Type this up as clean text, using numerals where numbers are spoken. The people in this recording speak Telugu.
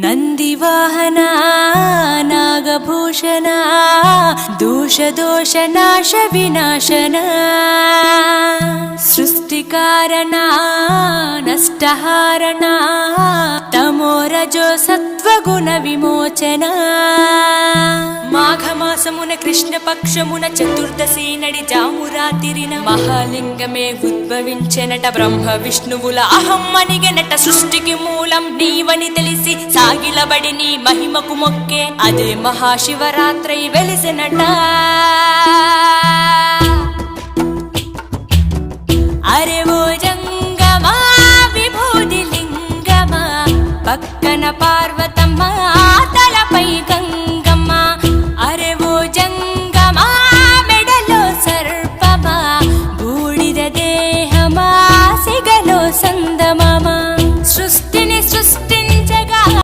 ನಂದಿವಾಹನ ನಾಗಭೂಷಣ ದೋಷ ನಾಶ ವಿನಾಶನ ಸೃಷ್ಟಿಕಾರಣ ನಷ್ಟಹಾರಣ తమోరజో సత్వగుణ విమోచన మాఘమాసమున కృష్ణపక్షమున చతుర్దశి నడి జామురాతిరిన మహాలింగమే ఉద్భవించెనట బ్రహ్మ విష్ణువుల అహం అనిగెనట సృష్టికి మూలం నీవని తెలిసి సాగిలబడి నీ మహిమకు మొక్కే అదే మహాశివరాత్రి వెలిసినట అరే ఓ జంగమా విభూది లింగమా పక్కన పార్వతమ్మ తలపై గంగ